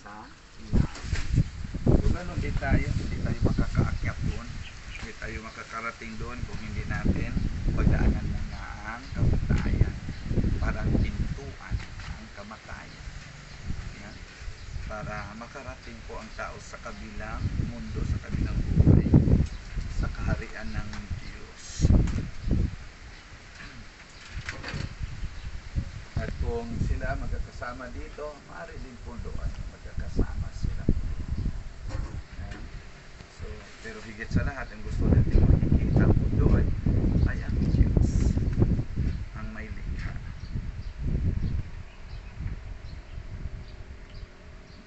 sa ilalim. Kung ganun hindi tayo makakaakyat doon. Hindi tayo makakarating doon kung hindi natin pagdaanan muna ang kamatayan. Parang pintuan ang kamatayan. Yan. Para makarating po ang tao sa kabilang mundo, sa kabilang buhay, sa kaharian ng Diyos. At kung sila magkakasama dito, maaari din po doon magkakasama sila. Ayan. So, pero higit sa lahat, ang gusto natin makikita po doon ay ang Diyos, ang may likha.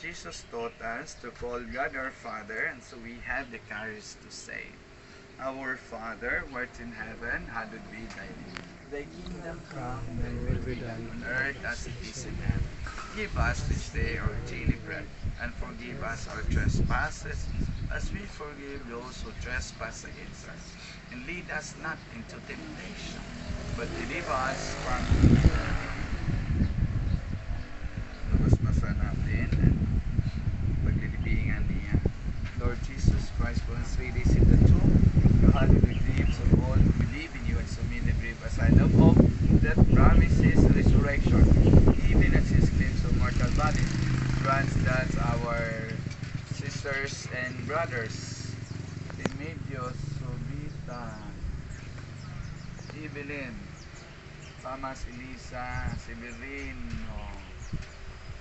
Jesus taught us to call God our Father, and so we have the courage to say, Our Father, who art in heaven, hallowed be thy name. Thy kingdom come, thy will be done on earth as it is in heaven. Give us this day our daily bread, and forgive us our trespasses, as we forgive those who trespass against us. And lead us not into temptation, but deliver us from evil. Nabasbasa natin ang paglilibingan niya. Lord Jesus Christ, for 3 days in the tomb, you had the dreams of all who believe in you, and so many brave aside of hope that promises resurrection, even as his claims of mortal body, grants that our sisters and brothers, Remedios, Subita, Evelyn, Pamas Elisa, Severino,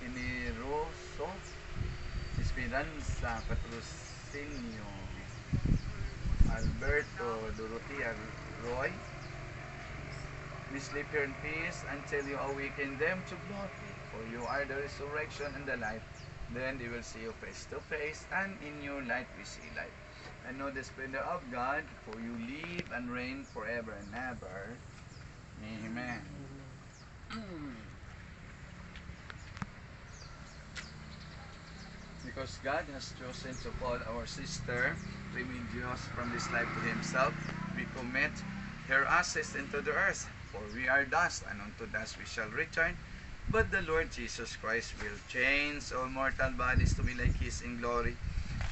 Iniroso, Esperanza, Patrocinio, Alberto, Dorothea, Roy, we sleep here in peace until you awaken them to glory. For you are the resurrection and the life. Then they will see you face to face, and in your light we see light. And know the splendor of God, for you live and reign forever and ever. Amen. Because God has chosen to call our sister Remedios from this life to himself, we commit her ashes into the earth. For we are dust, and unto dust we shall return. But the Lord Jesus Christ will change all mortal bodies to be like his in glory.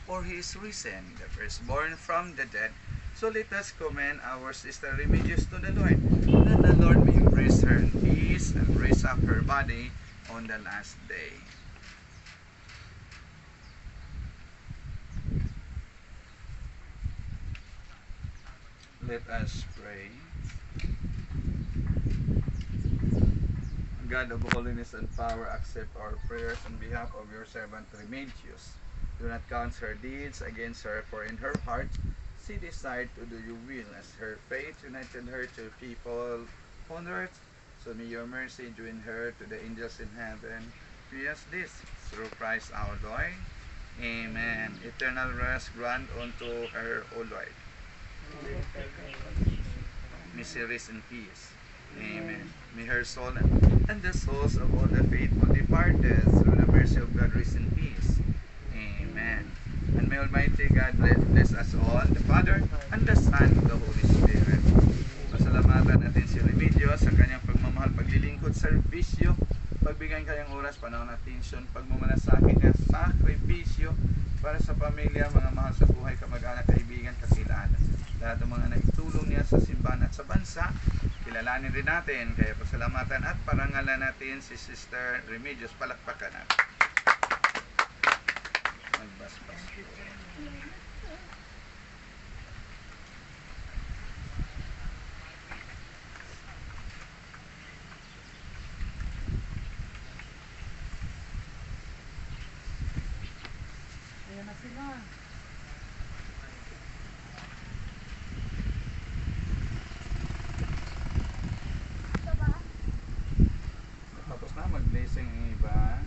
For he is risen, the firstborn from the dead. So let us commend our sister Remedios to the Lord, that the Lord may embrace her in peace and raise up her body on the last day. Let us pray. God of holiness and power, accept our prayers on behalf of your servant Remedios. Do not count her deeds against her, for in her heart she desired to do your will, as her faith united her to people on earth. So may your mercy join her to the angels in heaven. We ask this through Christ our Lord. Amen. Eternal rest grant unto her, O Lord. May she rest in peace. Amen. May her soul and the souls of all the faithful departed through the mercy of God rest in peace. Amen. And may Almighty God bless us all, the Father, and the Son, and the Holy Spirit. Pasalamatan natin si Remedios sa kanyang pagmamahal, paglilingkod, serbisyo, pagbigay kanyang oras, panahon, atensyon, pagmamalasakit niya, sakripisyo para sa pamilya, mga mahal sa buhay, kamag-anak, kaibigan, kakilala. Lahat ng mga naitulong niya sa simbahan at sa bansa, kilalanin rin natin. Kaya pasalamatan at parangalan natin si Sister Remedios. Palakpakan natin. Magbasbas. Ayan na sila. Tapos na, mag-blessing ang iba.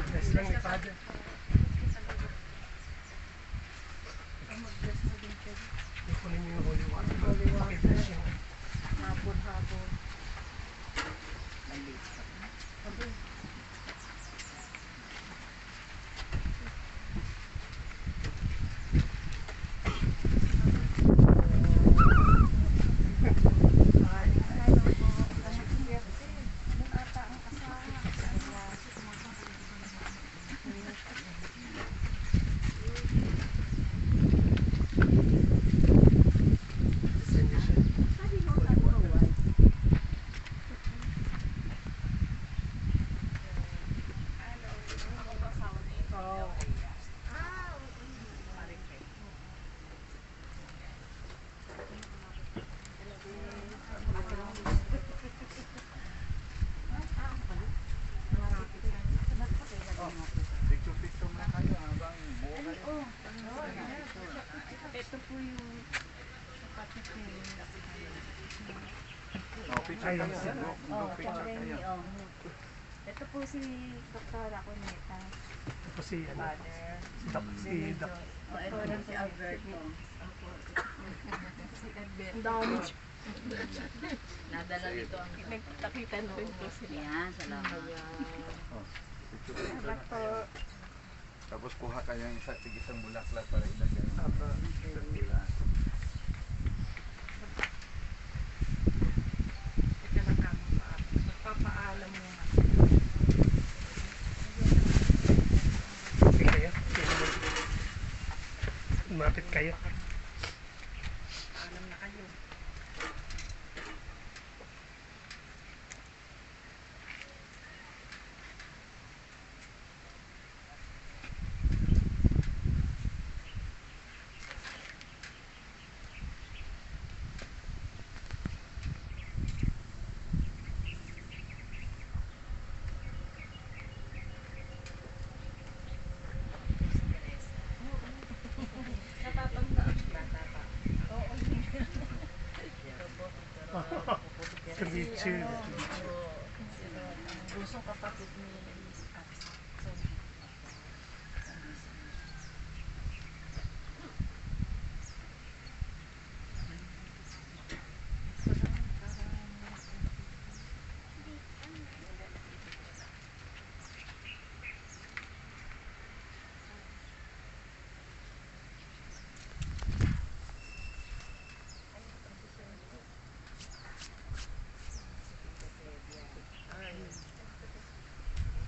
Bless lang ni Father. Mag-bless na din kayo. Kunin mo yung holy water. Holy water. Pakibless yung Habon-habon. Ay, late ka. Habon. Ay, picture Ayun, kayo. sir. Group picture kayo. Ito po si Dr. Aconeta, Tapos si, ano, father. si Doc. Ito rin si Alberto. Ang dami. Nadala dito ang Nagtakita na rin po sila. Yan, salamat. Oh, picture Salamat po. kayo. Tapos kuha kayo ng isang bulaklak para ilagay. Apa. Ito lang kamo pa. Magpapaalam mo nga. Okay kayo? Lumapit kayo. Paalam na kayo. To meet you. Busong kapatid ni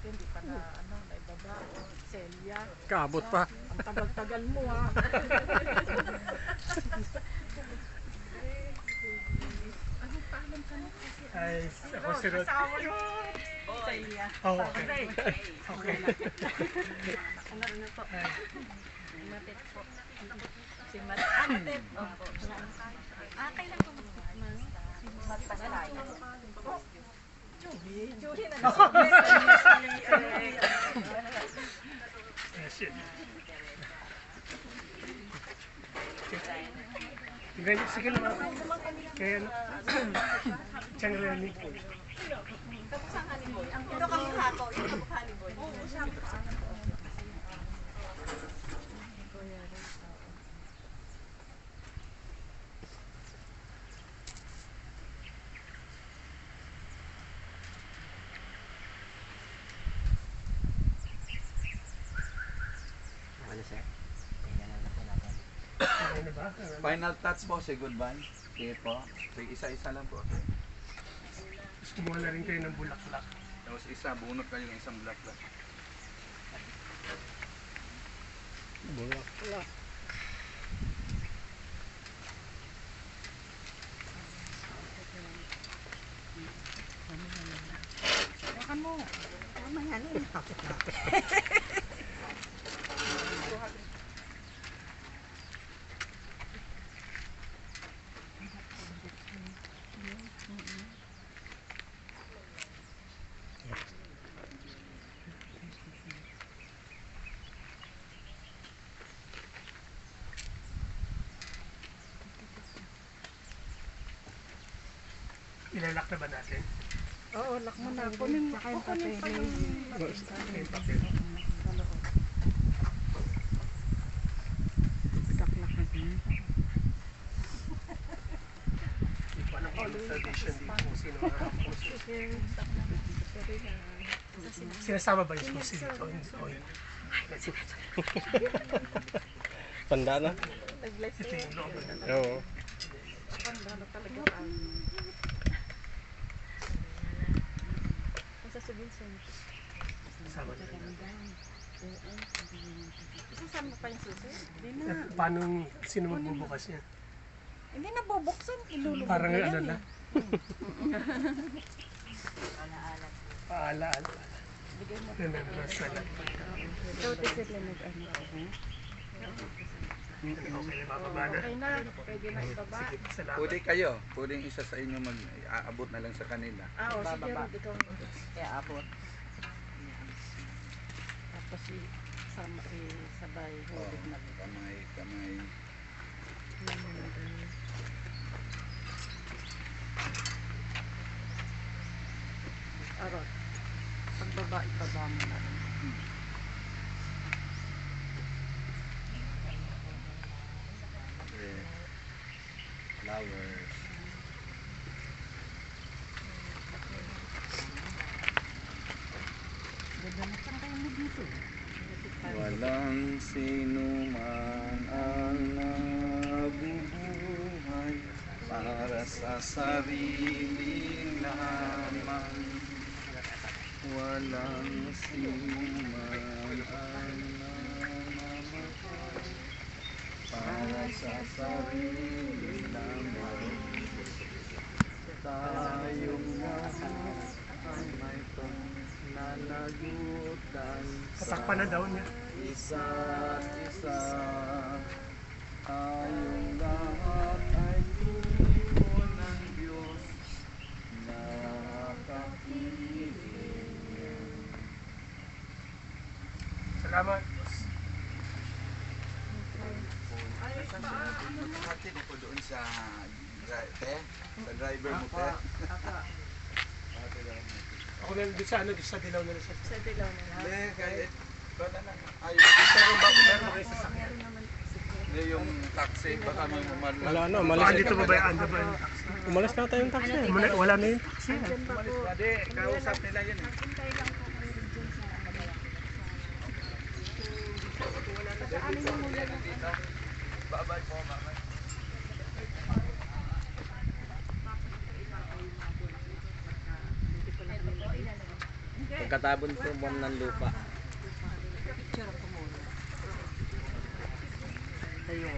hindi pa na may baba o Celia. Kaabot pa. Ang tagal-tagal mo ha. Anong paalam ka na? Ay, ako si Rod. Asawa mo. Celia. Oh, okay. Okay. Ano na po? Matit po. Si Matit. Opo. Okay lang po. Matpasay. Juhi na Yes, yun. Tingnan niyo, sige naman. Kaya ano? Siyang learning po. Ito kami hako. Ito kami haliboy. Oo, siya. Ano ba? Final touch po, say goodbye. Okay po. So, isa-isa lang po. Tapos kumuha na rin kayo ng bulaklak. Tapos isa, bunot kayo ng isang bulaklak. Bulaklak. Hawakan mo. Mamaya na yun. Ilalak na ba natin? Oo, lock mo na. Kunin pa yung Yung papel. Hindi pa lang kung tradition dito kung sino ang hapos. Sinasama ba yung susi dito? Hindi. Tanda na? Ito yung loob na. Oo. Sama na rin natin. Sasama pa yung susi? Hindi na. At paano sino magbubukas niya? Hindi na bubuksan. Ilulubog Parang na yan ano na. Paalaala. Bigay mo. Remembrance na lang. Ikaw sila nag-ano. Okay na bababa na. Okay na. Pwede na ibaba. Sige, salamat. Pwede kayo. Pwedeng isa sa inyo mag-aabot na lang sa kanila. Ah, o sige. Rod, ikaw. Kaya abot. Tapos sabay. Oh, kamay, kamay. Arot. Pagbaba, ibaba mo na. Okay. Flowers. Walang sino man ang nabubuhay para sa sarili lamang. Walang sino man ang namamatay para sa sarili lamang. Tayong lahat ay may pananagutan Patakpan na daw niya. isa't isa. Tayong lahat ay tubo ng Diyos na kapiling. Salamat. Hatid ko doon sa driver mo, te. Ako na doon sa doon sa dilaw na sa. Sa dilaw na lang. Hindi, kahit bata na. Ayun. Pero may sasakyan. Hindi, yung taxi, baka may umalas. Wala na, Baka umalis. dito babayaan na ba? Umalis na tayong taxi. Wala na yung taxi. Umalis na, di. Kausap nila yun eh. Bye-bye po, mama. Pagkatabon po buwan ng lupa. Picture ako muna. Tayo.